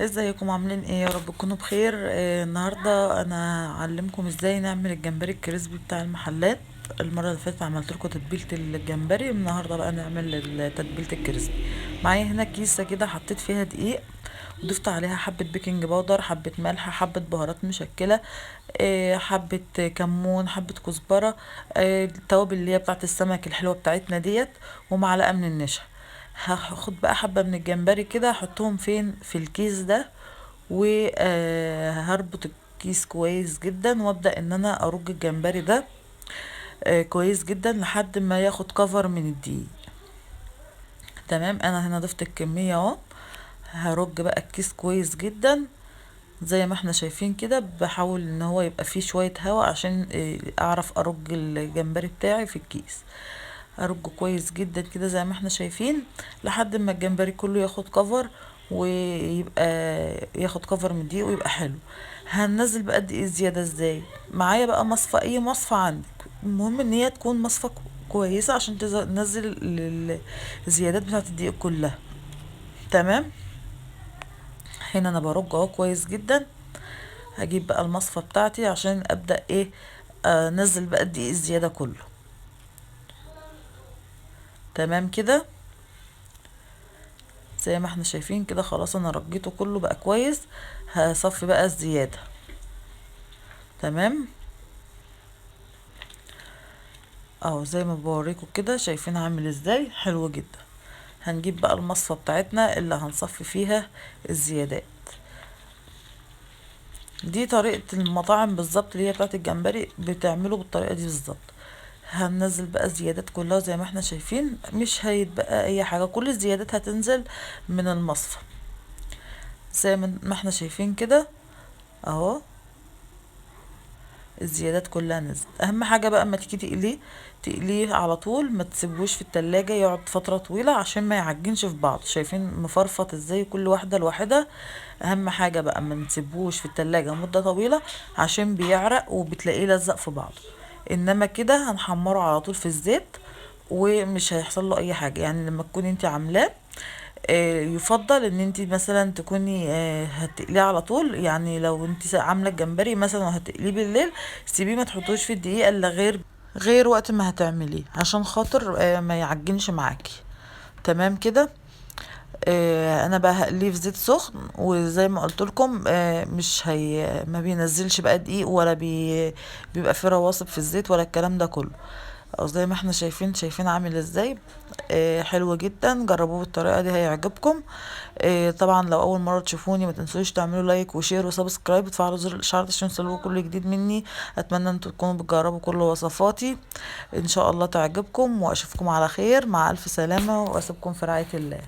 ازيكم عاملين ايه؟ يا رب تكونوا بخير. النهارده انا هعلمكم ازاي نعمل الجمبري الكريسبي بتاع المحلات. المره اللي فاتت عملت لكم تتبيله الجمبري، النهارده بقى نعمل تتبيله الكريسبي. معايا هنا كيسه كده حطيت فيها دقيق، وضفت عليها حبه بيكنج باودر، حبه ملح، حبه بهارات مشكله، حبه كمون، حبه كزبره، التوابل اللي هي بتاعه السمك الحلوه بتاعتنا ديت، ومعلقه من النشا. هاخد بقى حبة من الجمبري كده احطهم فين في الكيس ده، وهربط الكيس كويس جدا، وابدأ ان انا ارج الجمبري ده كويس جدا لحد ما ياخد كفر من الدقيق. تمام، انا هنا ضفت الكمية اهو. هرج بقى الكيس كويس جدا زي ما احنا شايفين كده، بحاول ان هو يبقى فيه شوية هواء عشان اعرف ارج الجمبري بتاعي في الكيس. ارجه كويس جدا كده زي ما احنا شايفين لحد ما الجمبري كله ياخد كفر، ويبقى ياخد كفر من الدقيق ويبقى حلو. هننزل بقى الدقيق الزيادة ازاي؟ معايا بقى مصفى، اي مصفى عندك، المهم ان هي تكون مصفى كويسة عشان تنزل الزيادات بتاعت الدقيق كلها. تمام، هنا انا برج اهو كويس جدا. هجيب بقى المصفى بتاعتي عشان ابدأ ايه، انزل بقى الدقيق الزيادة كله. تمام كده، زي ما احنا شايفين كده خلاص انا رجيته كله بقى كويس. هصفي بقى الزيادة. تمام، اهو زي ما بوريكم كده، شايفين عامل ازاي حلو جدا. هنجيب بقى المصفى بتاعتنا اللي هنصفي فيها الزيادات. دي طريقة المطاعم بالظبط، اللي هي بتاعت الجمبري بتعمله بالطريقة دي بالظبط. هننزل بقى الزيادات كلها زي ما احنا شايفين، مش هيتبقى اي حاجة، كل الزيادات هتنزل من المصفى زي ما احنا شايفين كده اهو. الزيادات كلها نزلت. اهم حاجة بقى اما تيجي تقليه، تقليه على طول، ما تسيبوش في التلاجة يقعد فترة طويلة عشان ما يعجنش في بعض. شايفين مفرفط ازاي كل واحدة لوحدها؟ اهم حاجة بقى ما نسيبوش في التلاجة مدة طويلة عشان بيعرق وبتلاقيه لزق في بعض. انما كده هنحمره على طول في الزيت ومش هيحصل له اي حاجة. يعني لما تكوني انت عاملاه، يفضل ان انت مثلا تكوني هتقليه على طول. يعني لو انت عامله الجمبري مثلا وهتقليه بالليل، سيبيه ما تحطوش في الدقيقه الا غير وقت ما هتعمليه، عشان خاطر ما يعجنش معاكي. تمام كده. انا بقى هقليه في زيت سخن، وزي ما قلت لكم مش هي ما بينزلش بقى دقيق، ولا بيبقى فيه رواسب في الزيت ولا الكلام ده كله. او زي ما احنا شايفين عامل ازاي. حلو جدا، جربوه بالطريقه دي هيعجبكم. طبعا لو اول مره تشوفوني ما تنسوش تعملوا لايك وشير وسبسكرايب، وتفعلوا زر الاشعار عشان يوصلكوا كل جديد مني. اتمنى ان تكونوا بتجربوا كل وصفاتي، ان شاء الله تعجبكم، واشوفكم على خير. مع الف سلامه، واسيبكم في رعايه الله.